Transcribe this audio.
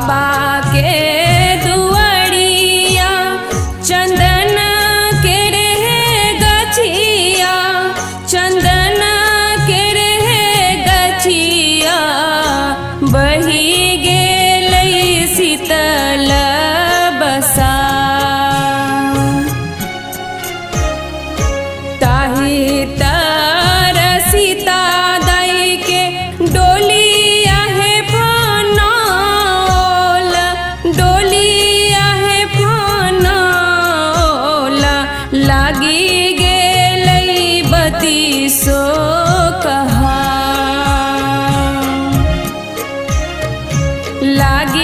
बाबा के दुआरिया चंदन के रहे गछिया, चंदन के रहे गछिया, बही गेलै शीतल बसा। ताहि तर सीता दाई के डोलिया है फनौल, डोलिया है फनौल, लागी गेलै बतीसो कहा, लागी